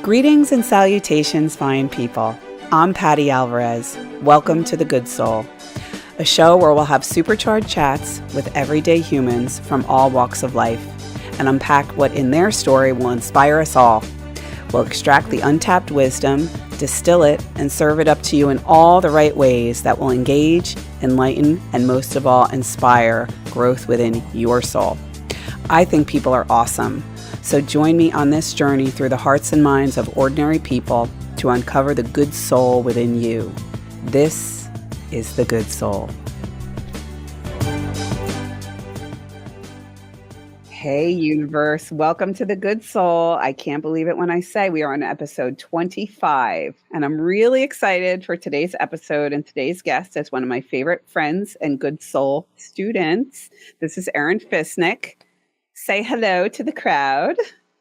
Greetings and salutations, fine people. I'm Patti Alvarez. Welcome to The Good Soul, a show where we'll have supercharged chats with everyday humans from all walks of life and unpack what in their story will inspire us all. We'll extract the untapped wisdom, distill it, and serve it up to you in all the right ways that will engage, enlighten, and most of all, inspire growth within your soul. I think people are awesome. So join me on this journey through the hearts and minds of ordinary people to uncover the good soul within you. This is The Good Soul. Hey, universe. Welcome to The Good Soul. I can't believe it when I say we are on episode 25, and I'm really excited for today's episode, and today's guest is one of my favorite friends and Good Soul students. This is Erin Fisnick. Say hello to the crowd.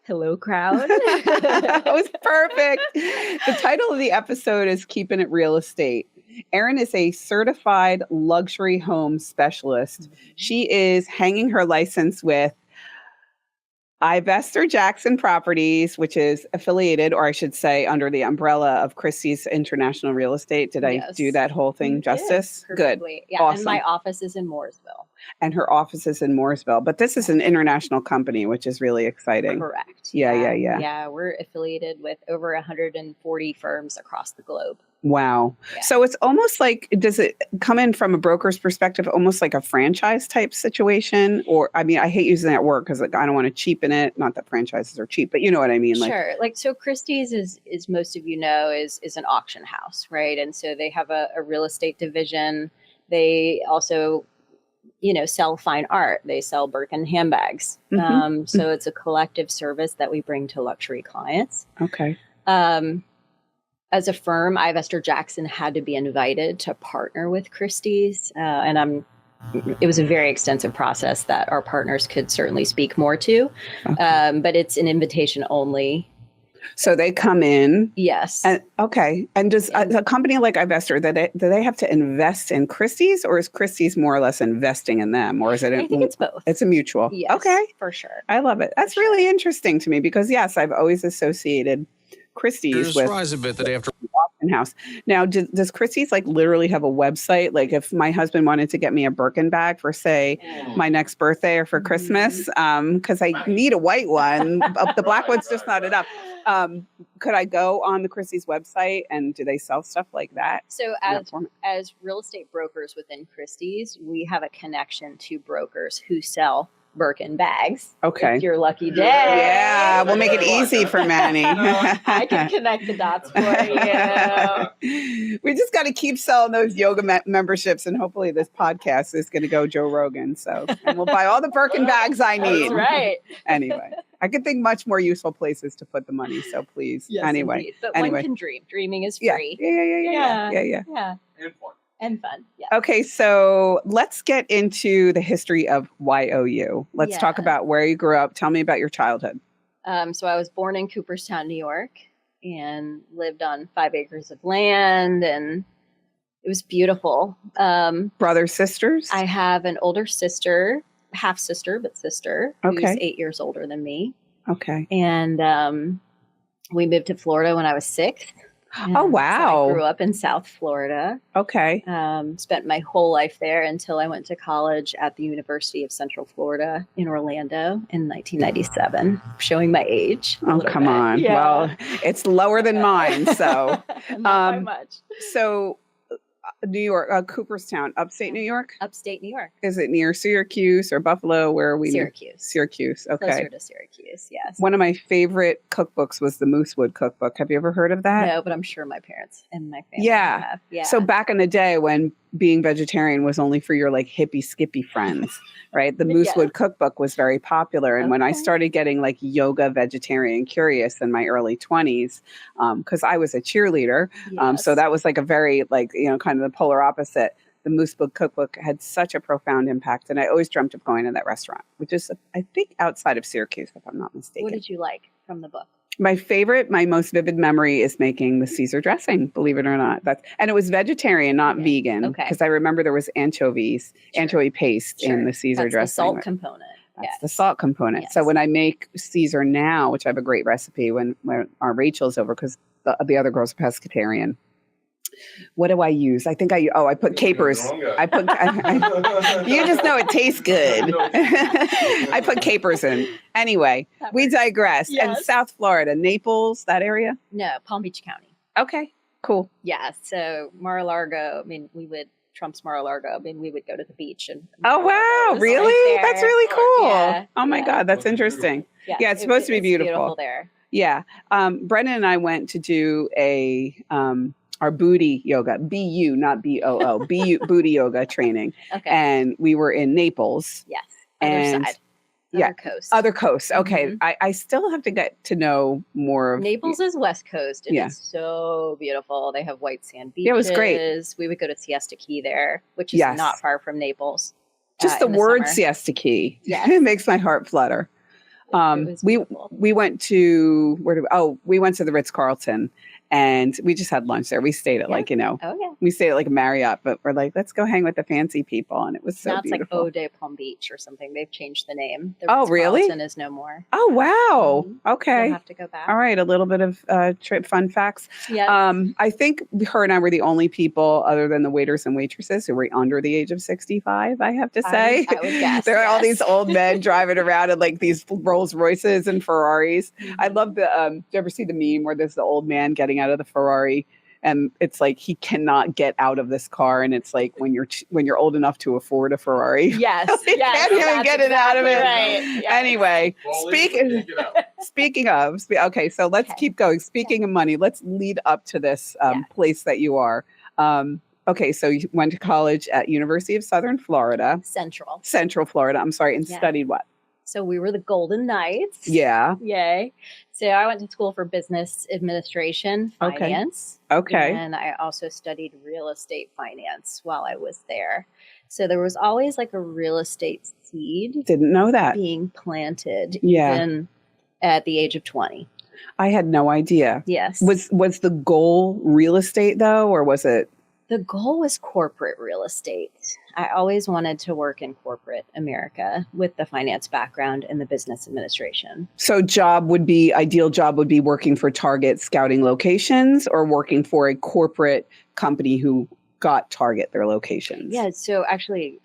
Hello, crowd. That was perfect. The title of the episode is Keepin Real Estate. Erin is a certified luxury home specialist. She is hanging her license with Ivester Jackson Properties, which is affiliated, or I should say, under the umbrella of Christies International Real Estate. Did I do that whole thing justice? Good. Yeah, awesome. And my office is in Mooresville. And her office is in Mooresville. But this is an international company, which is really exciting. Correct. Yeah. Yeah, we're affiliated with over 140 firms across the globe. Wow. Yeah. So it's almost like, does it come in from a broker's perspective, almost like a franchise type situation? Or, I mean, I hate using that word because I don't want to cheapen it. Not that franchises are cheap, but you know what I mean? Sure. So Christie's is most of you know, is an auction house, right? And so they have a real estate division. They also, sell fine art. They sell Birkin handbags. So it's a collective service that we bring to luxury clients. Okay. As a firm, Ivester Jackson had to be invited to partner with Christie's, and it was a very extensive process that our partners could certainly speak more to, but it's an invitation only. So they come in. Yes. And, okay. And does a company like Ivester, do they have to invest in Christie's, or is Christie's more or less investing in them? Or is it? I think it's both. It's a mutual. Yes, okay. For sure. I love it. That's really interesting to me because, yes, I've always associated Christie's with rise a bit that after auction house. Now, does Christie's literally have a website? Like if my husband wanted to get me a Birkin bag for, say, my next birthday or for Christmas, because I need a white one, the black one's just not enough. Could I go on the Christie's website and do they sell stuff like that? So as real estate brokers within Christie's, we have a connection to brokers who sell Birkin bags. Okay. It's your lucky day. Yeah, we'll make it easy for Manny. I can connect the dots for you. We just got to keep selling those yoga memberships, and hopefully this podcast is going to go Joe Rogan. And we'll buy all the Birkin bags I need. That's right. Anyway, I could think much more useful places to put the money. So please. Yes, anyway. Indeed. But one can dream. Dreaming is free. Yeah. And fun. Yeah. Okay, so let's get into the history of YOU. Let's talk about where you grew up. Tell me about your childhood. So I was born in Cooperstown, New York, and lived on 5 acres of land, and it was beautiful. Brothers, sisters? I have an older sister, half sister, but sister, who's 8 years older than me. Okay. And we moved to Florida when I was 6. Oh, wow. So I grew up in South Florida. Okay. Spent my whole life there until I went to college at the University of Central Florida in Orlando in 1997, showing my age. Oh, come on. Yeah. Well, it's lower than mine, so. Not by much. So, New York, Cooperstown, upstate New York? Upstate New York. Is it near Syracuse or Buffalo? Where are we? Syracuse. Syracuse, okay. Closer to Syracuse, yes. One of my favorite cookbooks was the Moosewood Cookbook. Have you ever heard of that? No, but I'm sure my parents and my family have. Yeah. So back in the day when being vegetarian was only for your hippie skippy friends, right? The Moosewood Cookbook was very popular. And when I started getting yoga vegetarian curious in my early 20s, because I was a cheerleader. So that was a very kind of the polar opposite. The Moosewood Cookbook had such a profound impact. And I always dreamt of going to that restaurant, which is, I think, outside of Syracuse, if I'm not mistaken. What did you like from the book? My most vivid memory is making the Caesar dressing, believe it or not. And it was vegetarian, not vegan. Okay. Because I remember there was anchovy paste in the Caesar dressing. The salt component. That's the salt component. So when I make Caesar now, which I have a great recipe when our Rachel's over, because the other girl's a pescatarian. What do I use? I think I put capers. I you just know it tastes good. I put capers in. Anyway, we digress. Yes. And South Florida, Naples, that area? No, Palm Beach County. Okay, cool. Yeah, so Mar-a-Lago, I mean, Trump's Mar-a-Lago, I mean, we would go to the beach. Oh, wow, really? Right, that's really cool. Yeah, oh my God, that's interesting. Yeah, it's supposed to be beautiful there. Yeah. Brendan and I went to do our booty yoga, BU, not BOO, BU, booty yoga training. Okay. And we were in Naples. Yes. Other side. Other coast. Okay. Mm-hmm. I still have to get to know more of Naples is West Coast. And it's so beautiful. They have white sand beaches. It was great. We would go to Siesta Key there, which is not far from Naples. Just the word summer. Siesta Key. Yes. It makes my heart flutter. We went to we went to the Ritz-Carlton and we just had lunch there. We stayed at we stayed at like a Marriott, but we're like, let's go hang with the fancy people. And it was so beautiful. It's like Eau de Palm Beach or something. They've changed the name. The Ritz-Carlton is no more. Oh, wow. Okay. You'll have to go back. All right. A little bit of trip fun facts. Yes. I think her and I were the only people other than the waiters and waitresses who were under the age of 65, I have to say. I would guess. There are all these old men driving around in like these Rolls Royces and Ferraris. Mm-hmm. I love do you ever see the meme where there's the old man getting out of the Ferrari and it's like he cannot get out of this car, and it's like when you're old enough to afford a Ferrari, yes, he can't even get it out of it. Right. Yes. Anyway, speaking of, okay, so let's keep going. Speaking of money, let's lead up to this place that you are. Okay, so you went to college at University of Southern Florida, Central Florida. I'm sorry, and studied what? So we were the Golden Knights. Yeah. Yay. So I went to school for business administration, finance. Okay. And I also studied real estate finance while I was there. So there was always like a real estate seed. Didn't know that. Being planted even at the age of 20. I had no idea. Yes. Was the goal real estate though, or was it? The goal was corporate real estate. I always wanted to work in corporate America with the finance background and the business administration. So ideal job would be working for Target scouting locations or working for a corporate company who got Target their locations. Yeah. So actually,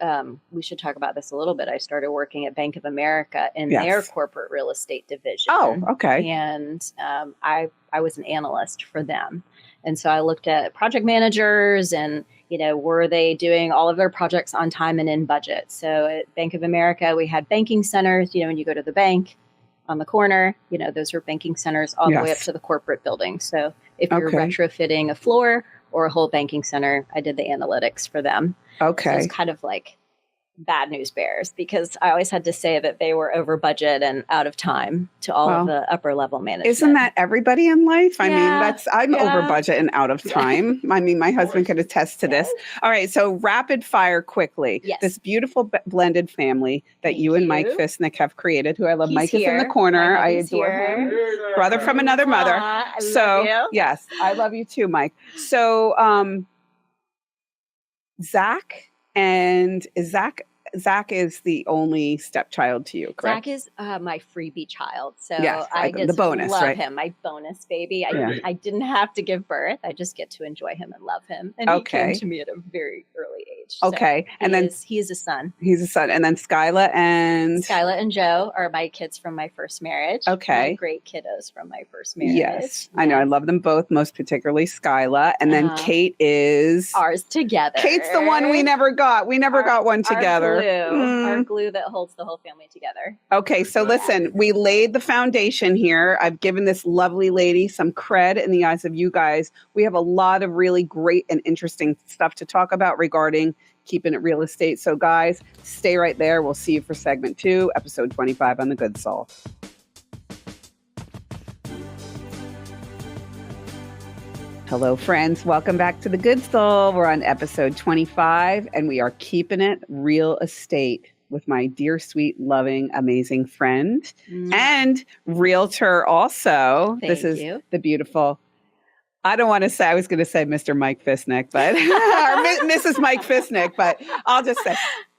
we should talk about this a little bit. I started working at Bank of America in their corporate real estate division. Oh, okay. And I was an analyst for them. And so I looked at project managers and, were they doing all of their projects on time and in budget? So at Bank of America, we had banking centers, when you go to the bank on the corner, those were banking centers all the way up to the corporate building. So if you're retrofitting a floor or a whole banking center, I did the analytics for them. Okay. So it's kind of like bad news bears because I always had to say that they were over budget and out of time to all of the upper level management. Isn't that everybody in life? I mean, I'm over budget and out of time. I mean, my husband could attest to this. All right. So rapid fire quickly. Yes. This beautiful blended family that you and Mike Fisnick have created, who I love. Mike is in the corner. I adore him. Brother from another mother. I love you. Yes, I love you too, Mike. So Zach is the only stepchild to you, correct? Zach is my freebie child. So I just the bonus, love right? him, my bonus baby. I didn't have to give birth. I just get to enjoy him and love him. And he came to me at a very early age. Okay. So and then he is a son. He's a son. And then Skyla and Joe are my kids from my first marriage. Okay. My great kiddos from my first marriage. Yes. I know. I love them both, most particularly Skyla. And then Kate is ours together. Kate's the one we never got. We never got one together. Our glue that holds the whole family together. Okay, so listen, we laid the foundation here. I've given this lovely lady some cred in the eyes of you guys. We have a lot of really great and interesting stuff to talk about regarding keeping it real estate. So guys, stay right there. We'll see you for segment 2, episode 25 on The Good Soul. Hello, friends. Welcome back to The Good Soul. We're on episode 25, and we are keeping it real estate with my dear, sweet, loving, amazing friend and realtor also. Thank you. The beautiful, I don't want to say, I was going to say Mr. Mike Fisnick, but or Mrs. Mike Fisnick, but I'll just say,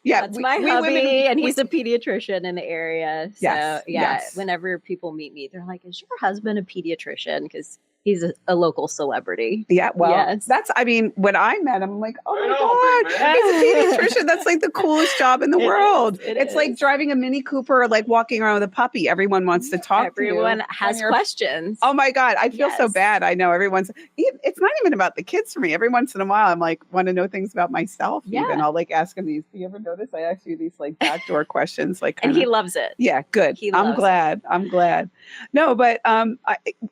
Yeah, That's my hubby, and he's a pediatrician in the area. So Yes, yes. whenever people meet me, they're like, "Is your husband a pediatrician?" Because he's a local celebrity. Yeah, well, Yes. I mean, when I met him, I'm like, oh my God, he's a pediatrician. That's like the coolest job in the world. It's like driving a Mini Cooper, or like walking around with a puppy. Everyone wants to talk to you. Everyone has questions. Oh my God, I feel so bad. I know it's not even about the kids for me. Every once in a while, I'm like, want to know things about myself. Yeah. Even I'll like ask him these. Do you ever notice I ask you these like backdoor questions? Like, and he loves it. Yeah, good. I'm glad. No, but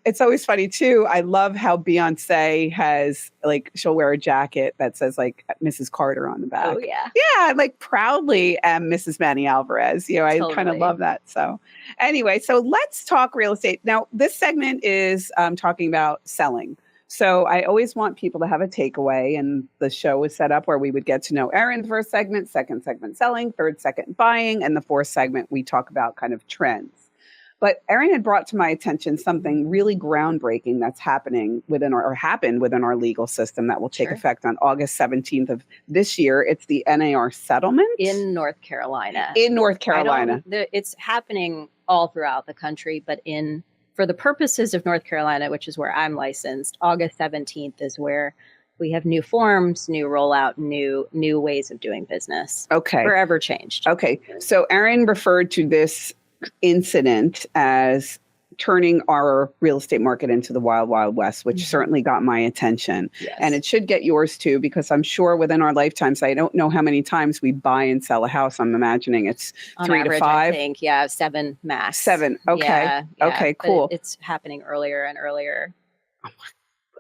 it's always funny too. I love how Beyonce has like, she'll wear a jacket that says like Mrs. Carter on the back. Oh yeah. Yeah, like proudly am Mrs. Manny Alvarez. You know, I kind of love that. So anyway, so let's talk real estate. Now, this segment is talking about selling. So I always want people to have a takeaway, and the show was set up where we would get to know Erin's first segment, second segment selling, third segment buying, and the fourth segment we talk about kind of trends. But Erin had brought to my attention something really groundbreaking that's happened within our legal system that will take effect on August 17th of this year. It's the NAR settlement in North Carolina. It's happening all throughout the country, but for the purposes of North Carolina, which is where I'm licensed, August 17th is where we have new forms, new rollout, new ways of doing business. Okay. Forever changed. Okay. So Erin referred to this incident as turning our real estate market into the wild, wild west, which certainly got my attention. Yes. And it should get yours too, because I'm sure within our lifetimes, I don't know how many times we buy and sell a house. I'm imagining it's on 3 average, to 5. I think, 7 max. 7. Okay. Yeah, okay, cool. It's happening earlier and earlier.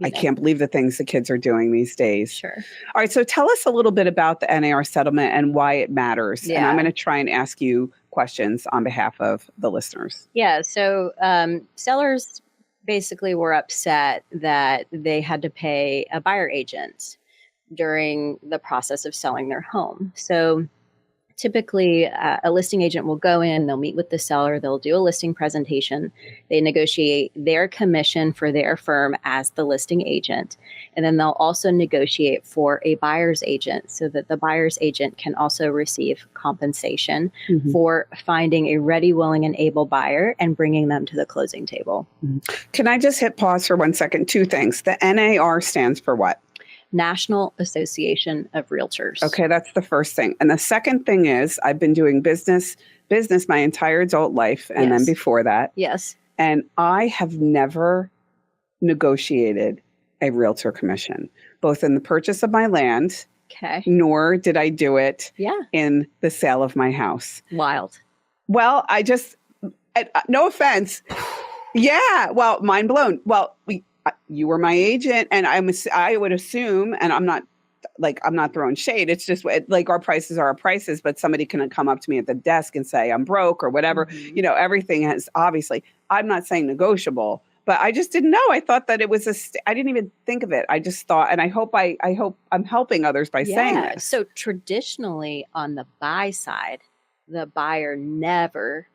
I can't believe the things the kids are doing these days. Sure. All right. So tell us a little bit about the NAR settlement and why it matters. Yeah. And I'm going to try and ask you questions on behalf of the listeners. Yeah. So sellers basically were upset that they had to pay a buyer agent during the process of selling their home. So typically, a listing agent will go in, they'll meet with the seller, they'll do a listing presentation, they negotiate their commission for their firm as the listing agent, and then they'll also negotiate for a buyer's agent so that the buyer's agent can also receive compensation for finding a ready, willing, and able buyer and bringing them to the closing table. Can I just hit pause for 1 second? 2 things. The NAR stands for what? National Association of Realtors. Okay, that's the first thing. And the second thing is I've been doing business my entire adult life and then before that. Yes. And I have never negotiated a realtor commission, both in the purchase of my land, nor did I do it in the sale of my house. Wild. Well, no offense. Yeah, well, mind blown. Well, you were my agent, and I would assume, and I'm not throwing shade. It's just like our prices are our prices, but somebody can come up to me at the desk and say I'm broke or whatever. You know, everything has obviously. I'm not saying negotiable, but I just didn't know. I thought that it was I didn't even think of it. I just thought, and I hope I'm helping others by saying this. So traditionally, on the buy side, the buyer never.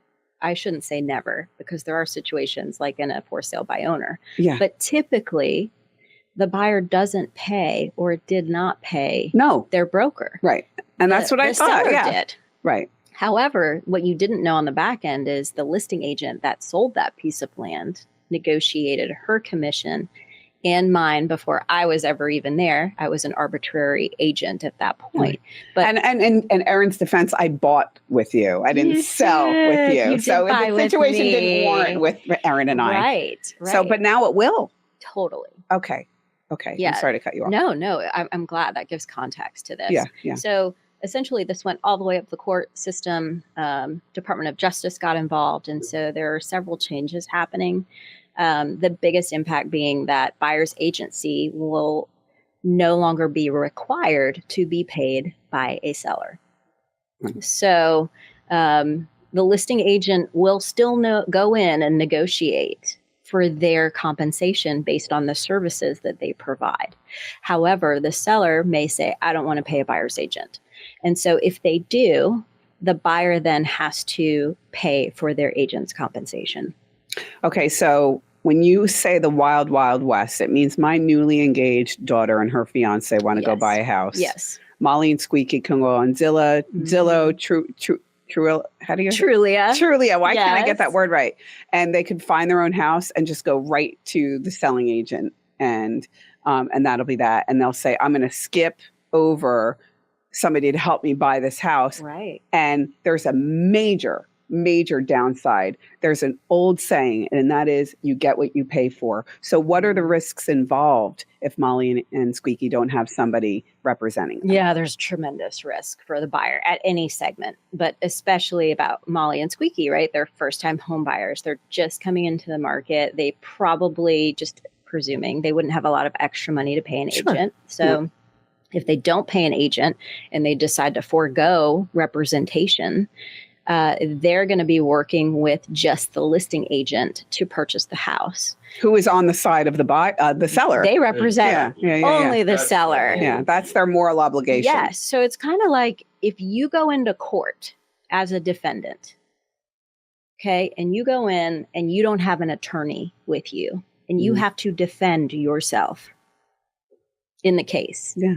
I shouldn't say never, because there are situations like in a for sale by owner. Yeah. But typically, the buyer doesn't pay or did not pay their broker. Right. And that's what I thought. The seller did. Right. However, what you didn't know on the back end is the listing agent that sold that piece of land negotiated her commission and mine before I was ever even there. I was an arbitrary agent at that point. But and in Erin's defense, I bought with you. I didn't sell with you. So the situation didn't warrant with Erin and I. Right. So, but now it will. Totally. Okay. Yeah. I'm sorry to cut you off. No. I'm glad that gives context to this. Yeah. So essentially, this went all the way up the court system. Department of Justice got involved. And so there are several changes happening. The biggest impact being that buyer's agency will no longer be required to be paid by a seller. So the listing agent will still go in and negotiate for their compensation based on the services that they provide. However, the seller may say, I don't want to pay a buyer's agent. And so if they do, the buyer then has to pay for their agent's compensation. Okay, so when you say the wild, wild west, it means my newly engaged daughter and her fiance want to go buy a house. Yes. Molly and Squeaky can go on Zillow, how do you Trulia. Trulia. Why can't I get that Yes. word right? And they could find their own house and just go right to the selling agent, and that'll be that. And they'll say, I'm going to skip over somebody to help me buy this house. Right. And there's a major downside. There's an old saying, and that is, you get what you pay for. So what are the risks involved if Molly and Squeaky don't have somebody representing them? Yeah, there's tremendous risk for the buyer at any segment, but especially about Molly and Squeaky, right? They're first-time home buyers. They're just coming into the market. They probably, just presuming, they wouldn't have a lot of extra money to pay an agent. So if they don't pay an agent and they decide to forego representation, they're going to be working with just the listing agent to purchase the house. Who is on the side of the seller? They represent only the seller. Yeah, that's their moral obligation. Yes. So it's kind of like if you go into court as a defendant, okay, and you go in and you don't have an attorney with you and you have to defend yourself in the case. Yeah.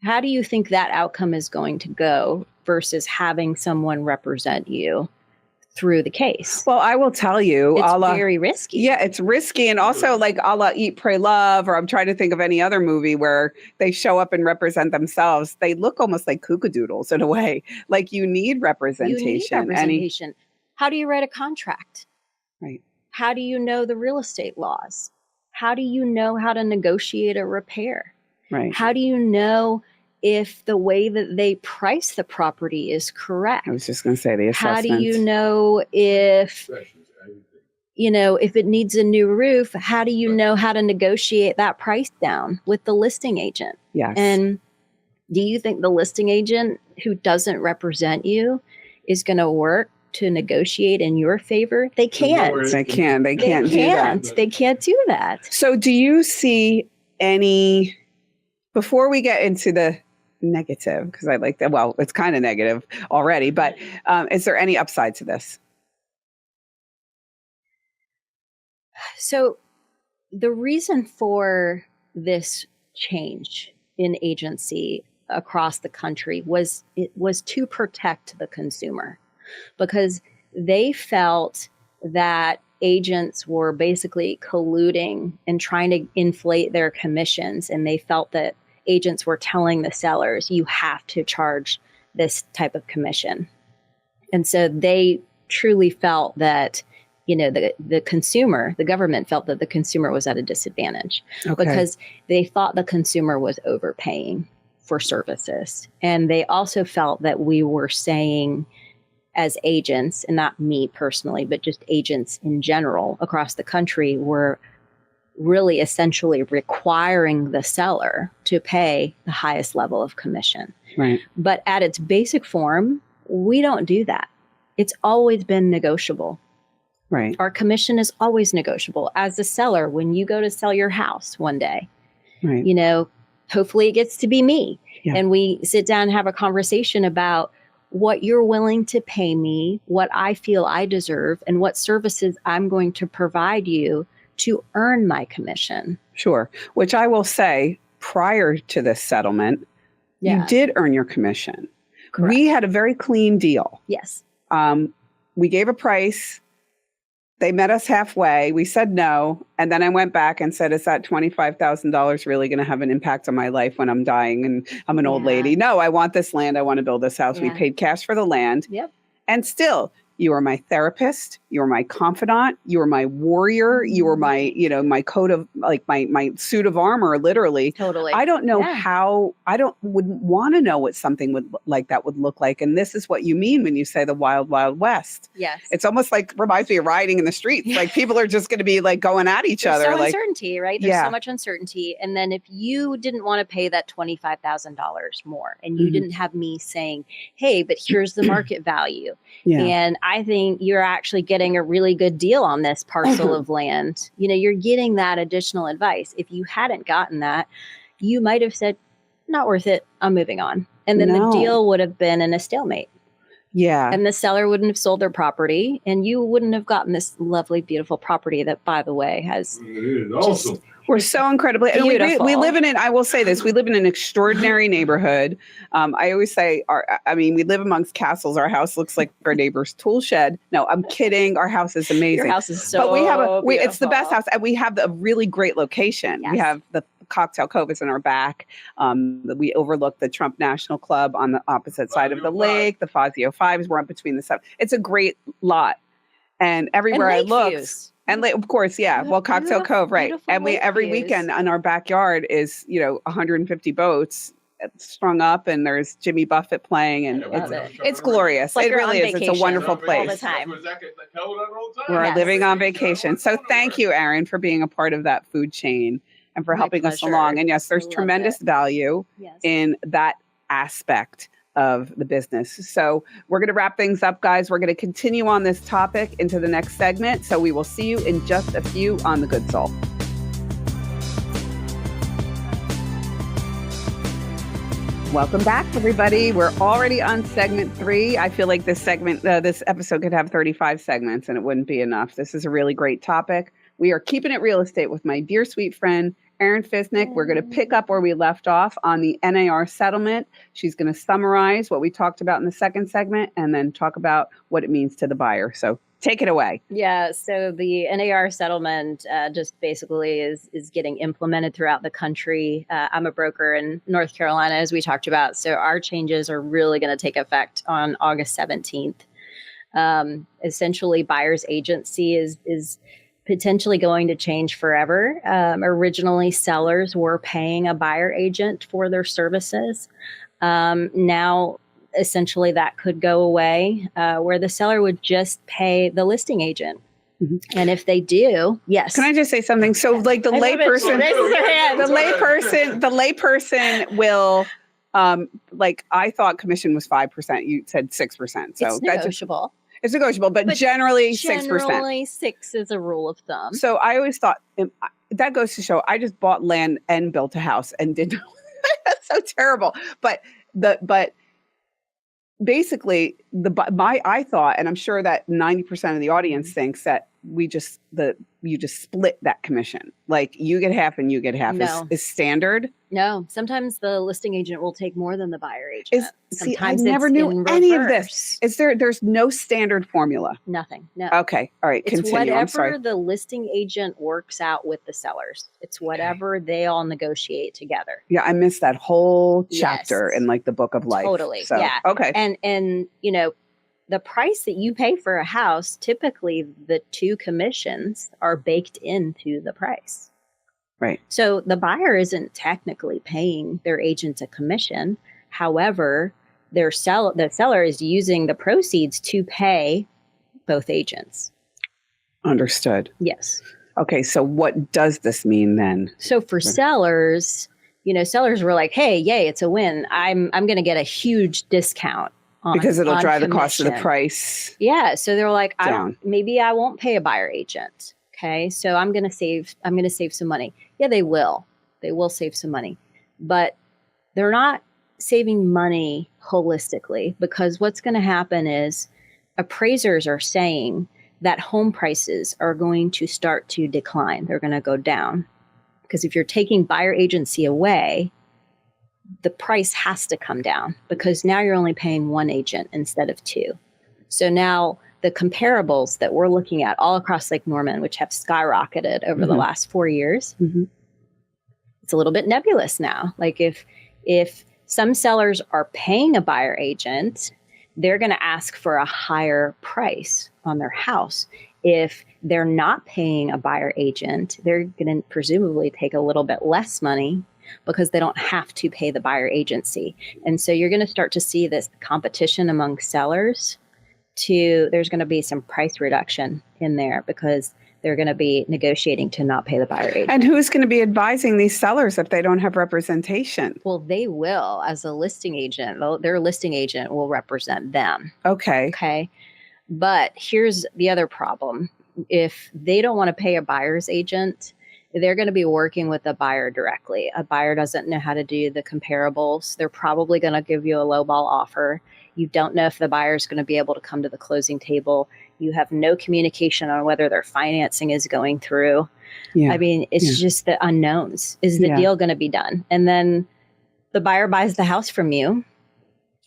How do you think that outcome is going to go versus having someone represent you through the case? Well, I will tell you, it's very risky. Yeah, it's risky. And also like a la Eat, Pray, Love, or I'm trying to think of any other movie where they show up and represent themselves. They look almost like kookadoodles in a way. Like you need representation. You need representation. How do you write a contract? Right. How do you know the real estate laws? How do you know how to negotiate a repair? Right. How do you know if the way that they price the property is correct? I was just going to say the assessment. How do you know if, if it needs a new roof? How do you know how to negotiate that price down with the listing agent? Yes. And do you think the listing agent who doesn't represent you is going to work to negotiate in your favor? They can't. They can't do that. They can't do that. So do you see any, before we get into the negative, because I like that, well, it's kind of negative already, but is there any upside to this? So the reason for this change in agency across the country was to protect the consumer, because they felt that agents were basically colluding and trying to inflate their commissions, and they felt that agents were telling the sellers, you have to charge this type of commission. And so they truly felt that, the consumer, the government felt that the consumer was at a disadvantage because they thought the consumer was overpaying for services. And they also felt that we were saying, as agents, and not me personally, but just agents in general across the country, were really essentially requiring the seller to pay the highest level of commission. Right. But at its basic form, we don't do that. It's always been negotiable. Right. Our commission is always negotiable. As a seller, when you go to sell your house one day, right. Hopefully it gets to be me. Yeah. And we sit down and have a conversation about what you're willing to pay me, what I feel I deserve, and what services I'm going to provide you to earn my commission. Sure. Which I will say, prior to this settlement, you did earn your commission. Correct. We had a very clean deal. Yes. We gave a price. They met us halfway. We said no. And then I went back and said, is that $25,000 really going to have an impact on my life when I'm dying and I'm an old lady? No, I want this land. I want to build this house. We paid cash for the land. Yep. And still, you were my therapist. You were my confidant. You were my warrior. You were my, my coat of, like my suit of armor, literally. Totally. I don't know how, wouldn't want to know what something like that would look like. And this is what you mean when you say the wild, wild west. Yes. It's almost like, reminds me of riding in the streets. Like people are just going to be like going at each other. There's so like uncertainty, right? There's so much uncertainty. And then if you didn't want to pay that $25,000 more and you didn't have me saying, hey, but here's the market value. And I think you're actually getting a really good deal on this parcel of land. You're getting that additional advice. If you hadn't gotten that, you might have said, not worth it. I'm moving on. And then the deal would have been in a stalemate. Yeah. And the seller wouldn't have sold their property, and you wouldn't have gotten this lovely, beautiful property that, by the way, has awesome. We're so incredibly, and we live in I will say this, we live in an extraordinary neighborhood. I always say, we live amongst castles. Our house looks like our neighbor's tool shed. No, I'm kidding. Our house is amazing. Your house is so but we have beautiful. It's the best house, and we have a really great location. Yes. We have the Cocktail Cove is in our back. We overlook the Trump National Club on the opposite side of the lake. The Fazio Fives, we're up between the seven. It's a great lot. And everywhere I look, and of course, yeah. Well, Cocktail Cove, right? And every weekend in our backyard is 150 boats strung up, and there's Jimmy Buffett playing, and it's glorious. Like it really is. It's a wonderful place. All the time. We're living on vacation. So thank you, Erin, for being a part of that food chain and for helping us along. And yes, there's tremendous value in that aspect of the business. So we're going to wrap things up, guys. We're going to continue on this topic into the next segment. So we will see you in just a few on The Good Soul. Welcome back, everybody. We're already on segment 3. I feel like this episode could have 35 segments and it wouldn't be enough. This is a really great topic. We are keeping it real estate with my dear sweet friend, Erin Fisnick. We're going to pick up where we left off on the NAR settlement. She's going to summarize what we talked about in the second segment and then talk about what it means to the buyer. So take it away. Yeah. So the NAR settlement just basically is getting implemented throughout the country. I'm a broker in North Carolina, as we talked about. So our changes are really going to take effect on August 17th. Essentially, buyer's agency is potentially going to change forever. Originally, sellers were paying a buyer agent for their services. Now, essentially, that could go away, where the seller would just pay the listing agent. Mm-hmm. And if they do, yes. Can I just say something? So, like the layperson will. I thought commission was 5%. You said 6%. So it's negotiable. It's negotiable, but generally 6%. Generally 6 is a rule of thumb. So I always thought that goes to show I just bought land and built a house and did that's so terrible. But basically I thought, and I'm sure that 90% of the audience thinks that you just split that commission. Like you get half and you get half. No. Is standard? No. Sometimes the listing agent will take more than the buyer agent. I never knew any of this. There's no standard formula? Nothing. No. Okay. All right. It's continue. I'm sorry. whatever the listing agent works out with the sellers. It's whatever they all negotiate together. Yeah. I missed that whole chapter in like the Book of Life. Totally. So, yeah. Okay. And the price that you pay for a house, typically the 2 commissions are baked into the price. Right. So the buyer isn't technically paying their agent a commission. However, the seller is using the proceeds to pay both agents. Understood. Yes. Okay. So what does this mean then? So for sellers, sellers were like, hey, yay, it's a win. I'm going to get a huge discount. Because it'll drive commission. the cost of the price. Yeah. So they're like, down. Maybe I won't pay a buyer agent. Okay. So I'm going to save some money. Yeah, they will. They will save some money, but they're not saving money holistically, because what's going to happen is appraisers are saying that home prices are going to start to decline. They're going to go down, because if you're taking buyer agency away, the price has to come down, because now you're only paying 1 agent instead of 2. So now the comparables that we're looking at all across Lake Norman, which have skyrocketed over the last 4 years, it's a little bit nebulous now. Like if some sellers are paying a buyer agent, they're going to ask for a higher price on their house. If they're not paying a buyer agent, they're going to presumably take a little bit less money, because they don't have to pay the buyer agency. And so you're going to start to see this competition among sellers there's going to be some price reduction in there, because they're going to be negotiating to not pay the buyer agent. And who's going to be advising these sellers if they don't have representation? Well, they will, as a listing agent. Their listing agent will represent them. Okay. Okay. But here's the other problem. If they don't want to pay a buyer's agent, they're going to be working with the buyer directly. A buyer doesn't know how to do the comparables. They're probably going to give you a lowball offer. You don't know if the buyer is going to be able to come to the closing table. You have no communication on whether their financing is going through. Yeah. I mean, it's just the unknowns. Is the deal going to be done? And then the buyer buys the house from you.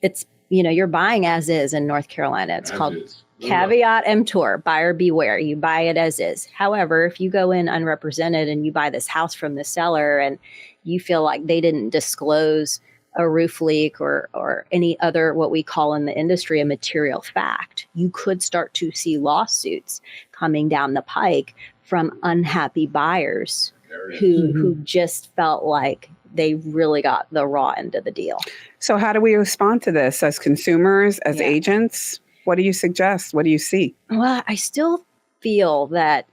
It's, you're buying as is in North Carolina. It's called caveat emptor, buyer beware. You buy it as is. However, if you go in unrepresented and you buy this house from the seller and you feel like they didn't disclose a roof leak or any other, what we call in the industry, a material fact, you could start to see lawsuits coming down the pike from unhappy buyers who just felt like they really got the raw end of the deal. So how do we respond to this as consumers, as agents? What do you suggest? What do you see? Well, I still feel that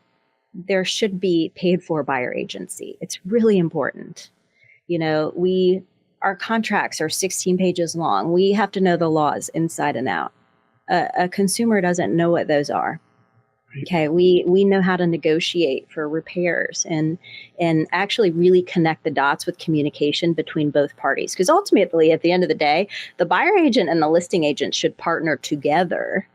there should be paid for buyer agency. It's really important. Our contracts are 16 pages long. We have to know the laws inside and out. A consumer doesn't know what those are. Okay, we know how to negotiate for repairs and actually really connect the dots with communication between both parties. Because ultimately, at the end of the day, the buyer agent and the listing agent should partner together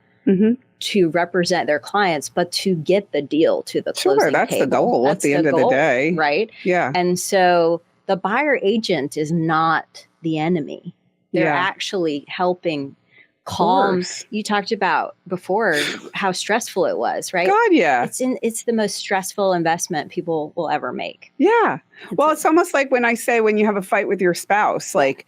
to represent their clients, but to get the deal to the closing table. That's the goal at the end of the day. Right? Yeah. And so the buyer agent is not the enemy. They're actually helping calm. You talked about before how stressful it was, right? God, yeah. It's the most stressful investment people will ever make. Yeah. Well, it's almost like when I say when you have a fight with your spouse, like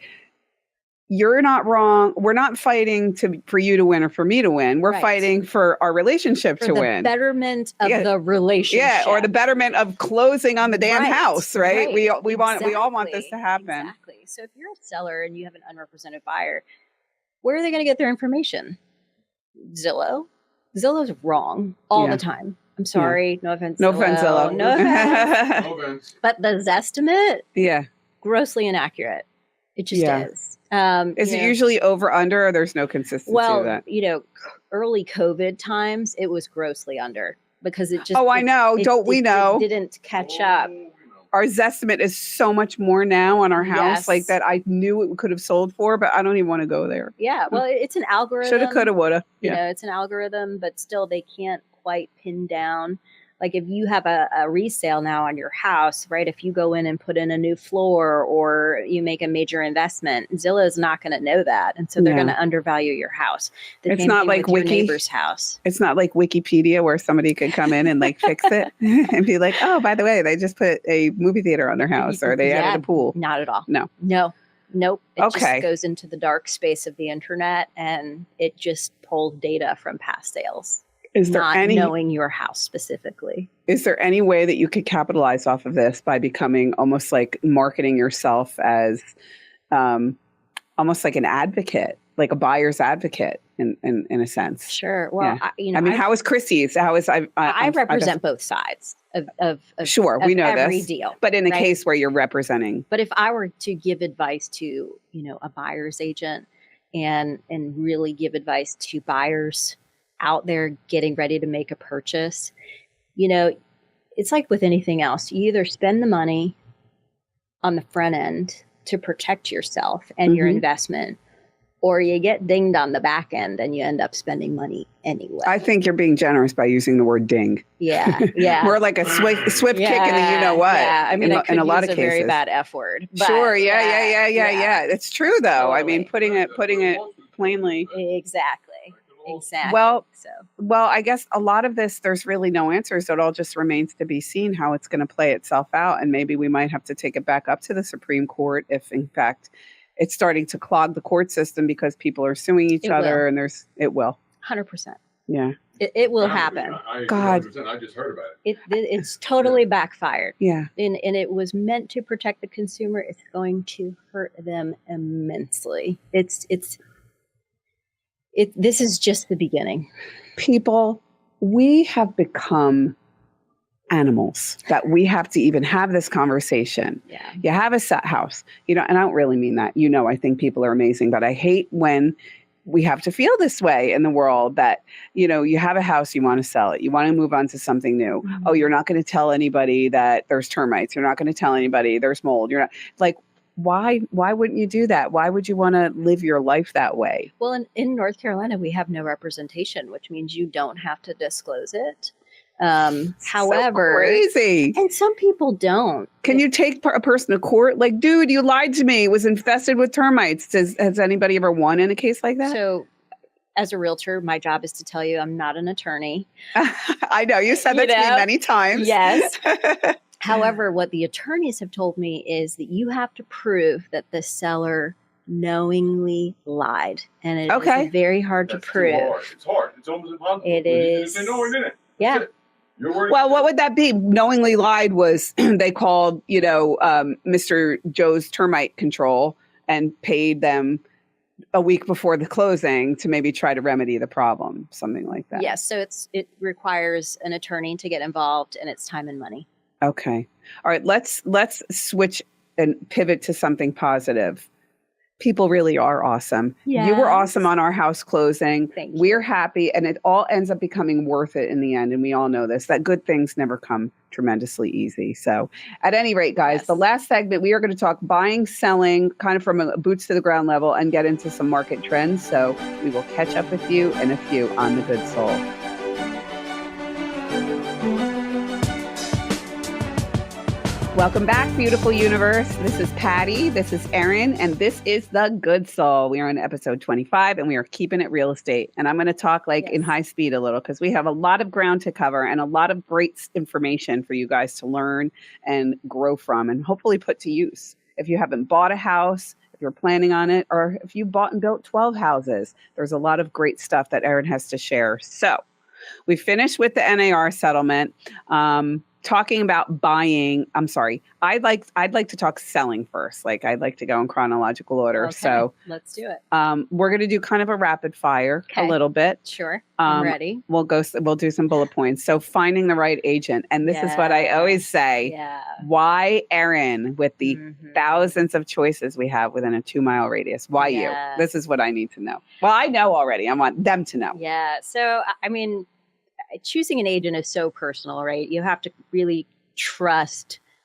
you're not wrong. We're not fighting for you to win or for me to win. We're fighting for our relationship to win. Betterment of the relationship. Yeah, or the betterment of closing on the damn house, right? We all want this to happen. Exactly. So if you're a seller and you have an unrepresented buyer, where are they going to get their information? Zillow. Zillow's wrong all the time. I'm sorry. No offense. No offense, Zillow. No offense. But the Zestimate, grossly inaccurate. It just is. Is it usually over under or there's no consistency to that? Early COVID times, it was grossly under because it just. Oh, I know. Don't we know? It didn't catch up. Our Zestimate is so much more now on our house, like that I knew it could have sold for, but I don't even want to go there. Yeah, well, it's an algorithm. Shoulda, coulda, woulda. It's an algorithm, but still they can't quite pin down. Like if you have a resale now on your house, right? If you go in and put in a new floor or you make a major investment, Zillow is not going to know that. And so they're going to undervalue your house. It's not like your neighbor's house. It's not like Wikipedia where somebody could come in and like fix it and be like, oh, by the way, they just put a movie theater on their house or they added a pool. Not at all. No. Nope. It just goes into the dark space of the internet and it just pulls data from past sales. Is there any knowing your house specifically? Is there any way that you could capitalize off of this by becoming almost like marketing yourself as almost like an advocate, like a buyer's advocate in a sense? Sure. Well, how is Christies? I represent both sides of sure, we know every this, deal. But in a case where you're representing. But if I were to give advice to, a buyer's agent and really give advice to buyers out there getting ready to make a purchase, it's like with anything else. You either spend the money on the front end to protect yourself and your investment, or you get dinged on the back end and you end up spending money anyway. I think you're being generous by using the word ding. Yeah. We're like a swift kick in the you-know-what. Yeah, I mean, in a lot of cases. Very bad F word. But sure, yeah. It's true, though. Totally. I mean, putting it plainly. Exactly. Well, I guess a lot of this, there's really no answers. It all just remains to be seen how it's going to play itself out. And maybe we might have to take it back up to the Supreme Court if, in fact, it's starting to clog the court system because people are suing each other. And it will. 100%. Yeah. It will happen. God. I just heard about it. It's totally backfired. Yeah. And it was meant to protect the consumer. It's going to hurt them immensely. This is just the beginning. People, we have become animals that we have to even have this conversation. Yeah. You have a set house, and I don't really mean that. I think people are amazing, but I hate when we have to feel this way in the world that, you have a house, you want to sell it. You want to move on to something new. Mm-hmm. Oh, you're not going to tell anybody that there's termites. You're not going to tell anybody there's mold. You're not like, why wouldn't you do that? Why would you want to live your life that way? Well, in North Carolina, we have no representation, which means you don't have to disclose it. However, crazy. And some people don't. Can you take a person to court? Like, dude, you lied to me. It was infested with termites. Has anybody ever won in a case like that? So as a realtor, my job is to tell you I'm not an attorney. I know. You said that to me many times. Yes. However, what the attorneys have told me is that you have to prove that the seller knowingly lied. And it is very hard to prove. It's hard. It's almost impossible. It is. Say, no, I didn't. Yeah. Well, what would that be? Knowingly lied was they called, Mr. Joe's termite control and paid them a week before the closing to maybe try to remedy the problem, something like that. Yes. So it requires an attorney to get involved, and it's time and money. Okay. All right. Let's switch and pivot to something positive. People really are awesome. Yes. You were awesome on our house closing. Thank you. We're happy, and it all ends up becoming worth it in the end. And we all know this, that good things never come tremendously easy. So at any rate, guys, the last segment, we are going to talk buying, selling, kind of from a boots to the ground level, and get into some market trends. So we will catch up with you in a few on The Good Soul. Welcome back, beautiful universe. This is Patti, this is Erin, and this is The Good Soul. We are on episode 25, and we are keeping it real estate. And I'm going to talk in high speed a little because we have a lot of ground to cover and a lot of great information for you guys to learn and grow from and hopefully put to use. If you haven't bought a house, if you're planning on it, or if you bought and built 12 houses, there's a lot of great stuff that Erin has to share. So we finished with the NAR settlement. Talking about buying, I'd like to talk selling first. Like I'd like to go in chronological order. Okay, so let's do it. We're going to do kind of a rapid fire a little bit. Sure. I'm ready. We'll do some bullet points. So finding the right agent. And this is what I always say. Yeah. Why Erin with the thousands of choices we have within a 2-mile radius? Why you? This is what I need to know. Well, I know already. I want them to know. Yeah. So, I mean, choosing an agent is so personal, right? You have to really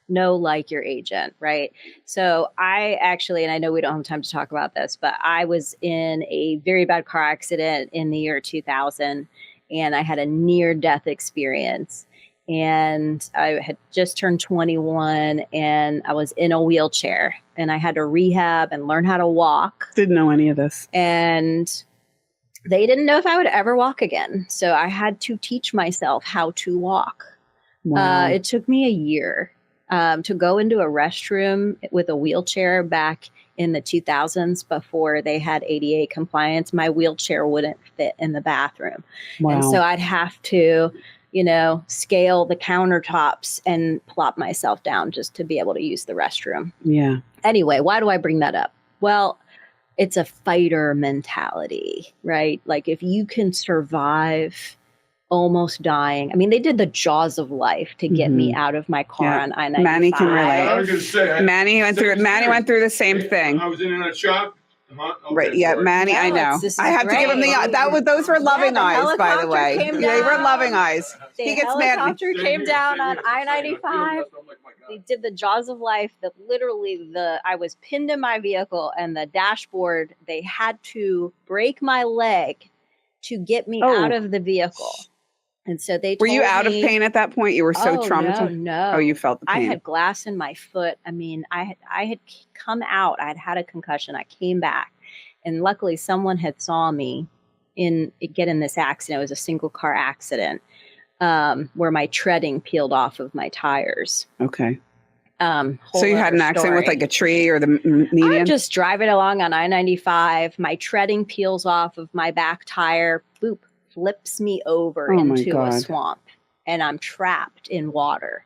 like your agent, right? So I actually, and I know we don't have time to talk about this, but I was in a very bad car accident in the year 2000, and I had a near-death experience. And I had just turned 21, and I was in a wheelchair, and I had to rehab and learn how to walk. Didn't know any of this. And they didn't know if I would ever walk again. So I had to teach myself how to walk. Wow. It took me a year to go into a restroom with a wheelchair back in the 2000s before they had ADA compliance. My wheelchair wouldn't fit in the bathroom. Wow. And so I'd have to, scale the countertops and plop myself down just to be able to use the restroom. Yeah. Anyway, why do I bring that up? Well, it's a fighter mentality, right? Like if you can survive almost dying. I mean, they did the jaws of life to get me out of my car on I-95. Manny can relate. I was going to say. Manny went through the same thing. I was in a shop. Okay, right. Yeah. sorry. Manny, I know. I have to give him those were loving eyes, by the way. They were loving eyes. He gets mad. The helicopter came down on I-95. They did the jaws of life that literally I was pinned in my vehicle and the dashboard, they had to break my leg to get me out of the vehicle. And so they told me. Were you out of pain at that point? You were so traumatized? No. Oh, you felt the pain. I had glass in my foot. I mean, I had come out. I had a concussion. I came back. And luckily someone had saw me get in this accident. It was a single car accident where my treading peeled off of my tires. Okay. So you had an accident with like a tree or the median? I'm just driving along on I-95. My treading peels off of my back tire. Boop. Flips me over into a swamp, and I'm trapped in water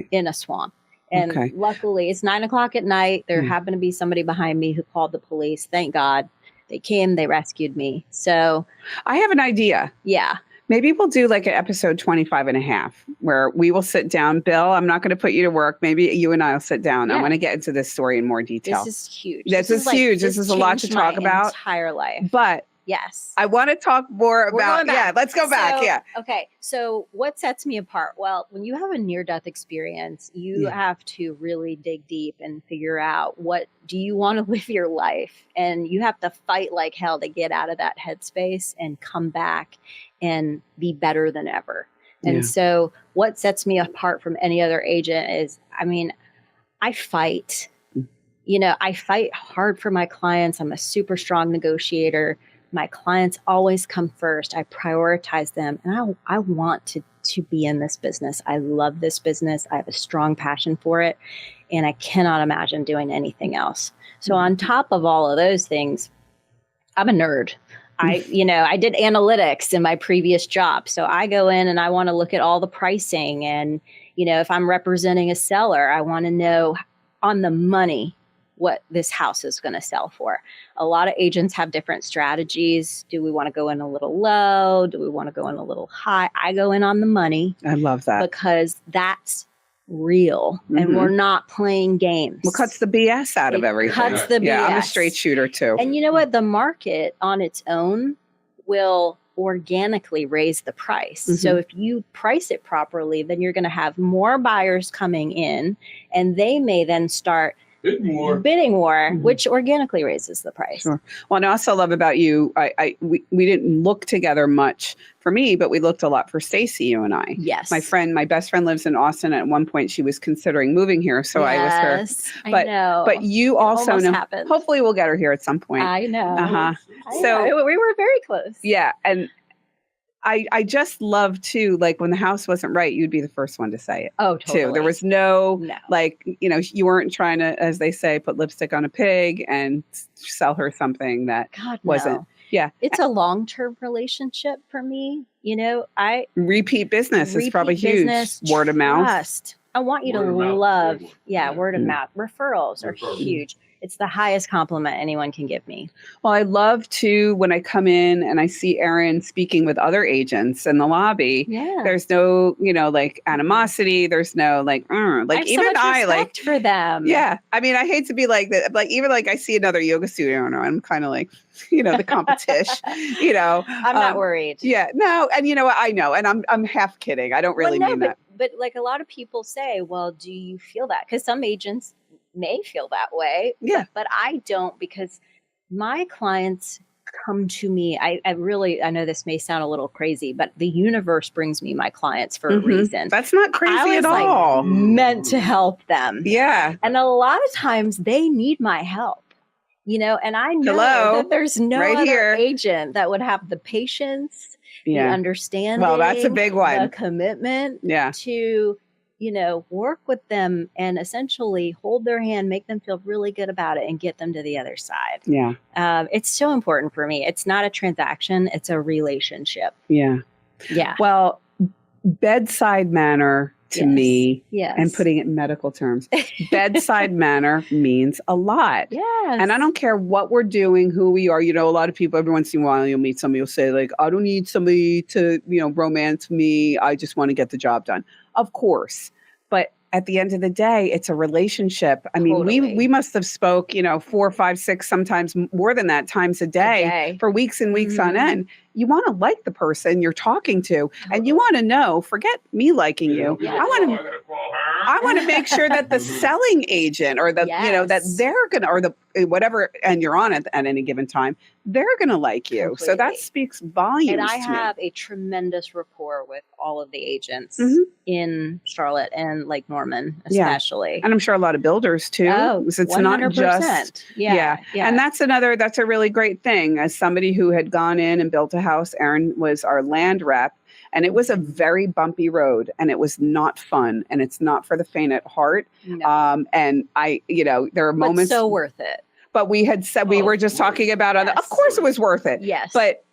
in a swamp. And luckily it's 9:00 at night. There happened to be somebody behind me who called the police. Thank God they came, they rescued me. So I have an idea. Yeah. Maybe we'll do like an episode 25 and a half where we will sit down. Bill, I'm not going to put you to work. Maybe you and I will sit down. Yeah. I want to get into this story in more detail. This is huge. This is huge. This is a lot to talk about. Entire life. But Yes. I want to talk more We're about, going back. let's go back. So, Yeah. Okay. So what sets me apart? Well, when you have a near-death experience, you have to really dig deep and figure out, what do you want to live your life? And you have to fight like hell to get out of that headspace and come back and be better than ever. And so what sets me apart from any other agent is, I fight. I fight hard for my clients. I'm a super strong negotiator. My clients always come first. I prioritize them. And I want to be in this business. I love this business. I have a strong passion for it. And I cannot imagine doing anything else. So on top of all of those things, I'm a nerd. I did analytics in my previous job. So I go in and I want to look at all the pricing. And, if I'm representing a seller, I want to know on the money what this house is going to sell for. A lot of agents have different strategies. Do we want to go in a little low? Do we want to go in a little high? I go in on the money. I love that. Because that's real and we're not playing games. What cuts the BS out of everything? Cuts the BS. Yeah, I'm a straight shooter too. And you know what? The market on its own will organically raise the price. So if you price it properly, then you're going to have more buyers coming in, and they may then start bidding more, which organically raises the price. Sure. Well, and I also love about you, we didn't look together much for me, but we looked a lot for Stacy, you and I. Yes. My best friend lives in Austin. At one point she was considering moving here. So I was her. But, I know. But you also know, happened. Hopefully we'll get her here at some point. I know. So we were very close. Yeah. And I just love too, like when the house wasn't right, you'd be the first one to say it. Oh, totally. Too. There was no, you weren't trying to, as they say, put lipstick on a pig and sell her something that wasn't. No. Yeah. It's a long-term relationship for me. Repeat business is probably huge. Word of mouth. Trust. I want you to love. Word of mouth. Referrals are huge. It's the highest compliment anyone can give me. Well, I love to, when I come in and I see Erin speaking with other agents in the lobby, there's no, animosity. There's no I have even so much respect for them. Yeah. I mean, I hate to be like that. Even I see another yoga studio owner, I'm kind of like, the competition, I'm not worried. Yeah, no. And you know what? I know. And I'm half kidding. I don't really mean that. But like a lot of people say, well, do you feel that? Because some agents may feel that way. Yeah. But I don't, because my clients come to me. I know this may sound a little crazy, but the universe brings me my clients for a reason. That's not crazy at all. Meant to help them. Yeah. And a lot of times they need my help, and I know that there's no other agent that would have the patience, the understanding. Well, that's a big one. The commitment to work with them and essentially hold their hand, make them feel really good about it, and get them to the other side. Yeah. It's so important for me. It's not a transaction. It's a relationship. Yeah. Yeah. Well, bedside manner to me, and putting it in medical terms, bedside manner means a lot. Yes. And I don't care what we're doing, who we are. A lot of people, every once in a while, you'll meet somebody who'll say like, I don't need somebody to, romance me. I just want to get the job done. Of course. But at the end of the day, it's a relationship. I mean, we must have spoke, 4, 5, 6, sometimes more than that times a day for weeks and weeks on end. You want to like the person you're talking to, and you want to know, forget me liking you. I want to make sure that the selling agent or the, that they're going to, or the whatever, and you're on it at any given time, they're going to like you. Completely. So that speaks volumes. And I have a tremendous rapport with all of the agents in Charlotte and Lake Norman, especially. Yeah. And I'm sure a lot of builders too. Oh, it's 100%. Not just, yeah. And that's a really great thing. As somebody who had gone in and built a house, Erin was our land rep. And it was a very bumpy road, and it was not fun, and it's not for the faint at heart. No. And there are moments. But so worth it. But we had said, we were just talking about, of course it was worth it. Yes. But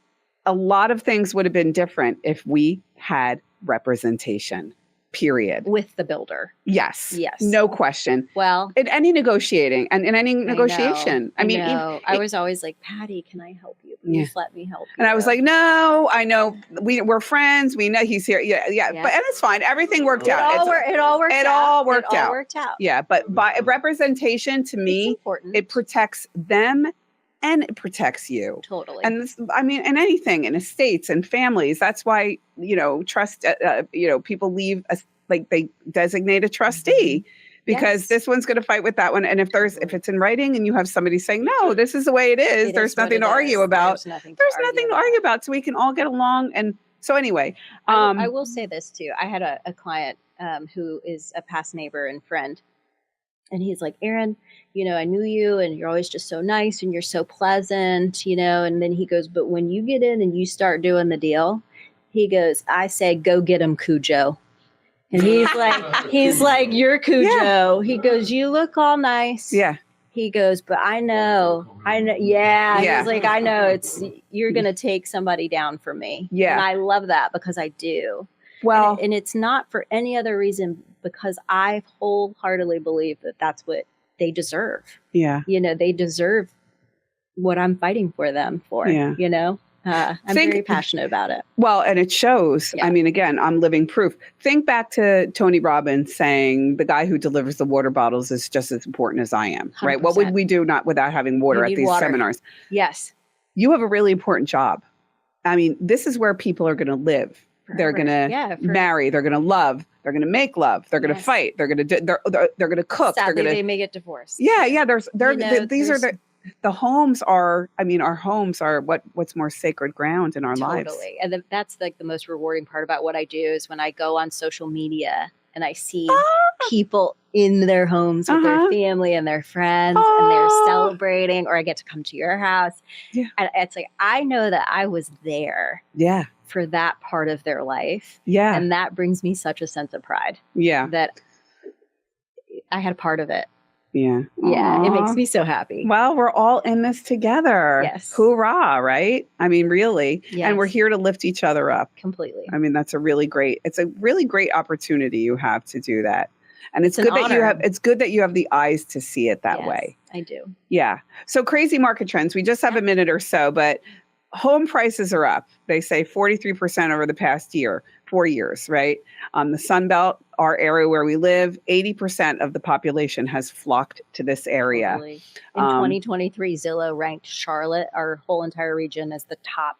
a lot of things would have been different if we had representation. Period. With the builder. Yes. Yes. No question. Well, in any negotiating and in any negotiation. I mean, I was always like, Patti, can I help you? Please let me help you. And I was like, no, I know we're friends. We know he's here. Yeah. But and it's fine. Everything worked out. It all worked out. Yeah. But by representation to me, it protects them and it protects you. Totally. And this, I mean, in anything, in estates and families, that's why, trust, people leave like they designate a trustee because Yes. this one's going to fight with that one. And if it's in writing and you have somebody saying, no, this is the way it is, there's nothing to argue about. There's nothing to argue about. So we can all get along. And so anyway, I will say this too. I had a client who is a past neighbor and friend. And he's like, Erin, I knew you and you're always just so nice and you're so pleasant, and then he goes, but when you get in and you start doing the deal, he goes, I say, go get him, Cujo. And he's like, you're Cujo. Yeah. He goes, you look all nice. Yeah. He goes, but I know. Yeah. He's like, I know you're going to take somebody down for me. Yeah. And I love that because I do. Well, and it's not for any other reason because I wholeheartedly believe that that's what they deserve. Yeah. They deserve what I'm fighting for them for, I'm very passionate about it. Well, and it shows. Yeah. I mean, again, I'm living proof. Think back to Tony Robbins saying the guy who delivers the water bottles is just as important as I am, 100%. Right? What would we do without having water at these seminars? Yes. You have a really important job. I mean, this is where people are going to live. They're going to marry. They're going to love. They're going to make love. They're going to fight. They're going to they're going to cook. Sadly, they may get divorced. Yeah. These are the homes are. I mean, our homes are what's more sacred ground in our lives. Totally, and that's like the most rewarding part about what I do is when I go on social media and I see people in their homes with their family and their friends and they're celebrating, or I get to come to your house. Yeah, and it's like I know that I was there. Yeah. For that part of their life. Yeah. And that brings me such a sense of pride. Yeah. That I had a part of it. Yeah. Yeah. It makes me so happy. Well, we're all in this together. Yes. Hoorah, right? I mean, really. Yes. And we're here to lift each other up. Completely. I mean, it's a really great opportunity you have to do that. And it's good that you have the eyes to see it that way. I do. Yeah. So crazy market trends. We just have a minute or so, but home prices are up. They say 43% over the past 4 years, right? The Sun Belt, our area where we live, 80% of the population has flocked to this area. Totally. In 2023, Zillow ranked Charlotte, our whole entire region, as the top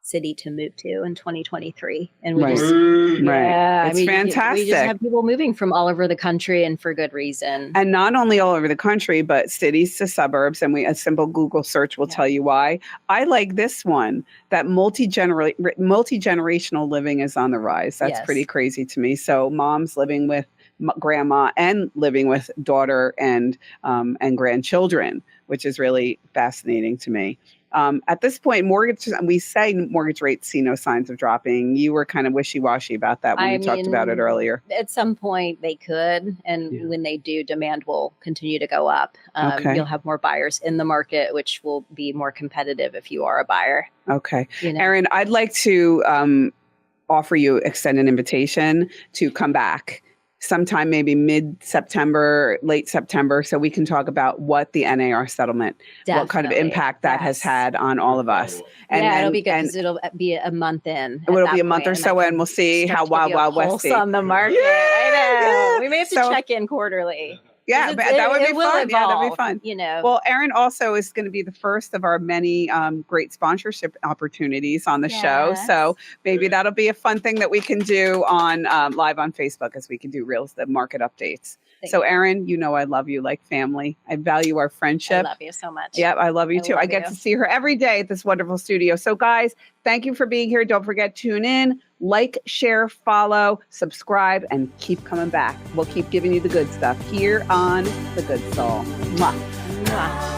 city to move to in 2023. And we Right. just, yeah, It's fantastic. We just have people moving from all over the country and for good reason. And not only all over the country, but cities to suburbs. And a simple Google search will tell you why. I like this one, that multi-generational living is on the rise. That's pretty crazy to me. So moms living with grandma and living with daughter and grandchildren, which is really fascinating to me. At this point, we say mortgage rates see no signs of dropping. You were kind of wishy-washy about that when we talked about it earlier. At some point they could. And when they do, demand will continue to go up. You'll have more buyers in the market, which will be more competitive if you are a buyer. Okay. Erin, I'd like to extend an invitation to come back sometime maybe mid-September, late September, so we can talk about what the NAR settlement, what kind of impact that has had on all of us. And it'll be good because it'll be a month in. It'll be a month or so in. We'll see how Wild West on the market. I know. We may have to check in quarterly. Yeah, that would be fun. Yeah, that'd be fun. Well, Erin also is going to be the first of our many great sponsorship opportunities on the show. So maybe that'll be a fun thing that we can do on live on Facebook as we can do the market updates. So Erin, I love you like family. I value our friendship. I love you so much. Yeah, I love you too. I get to see her every day at this wonderful studio. So guys, thank you for being here. Don't forget, tune in, like, share, follow, subscribe, and keep coming back. We'll keep giving you the good stuff here on The Good Soul. Mwah. Mwah.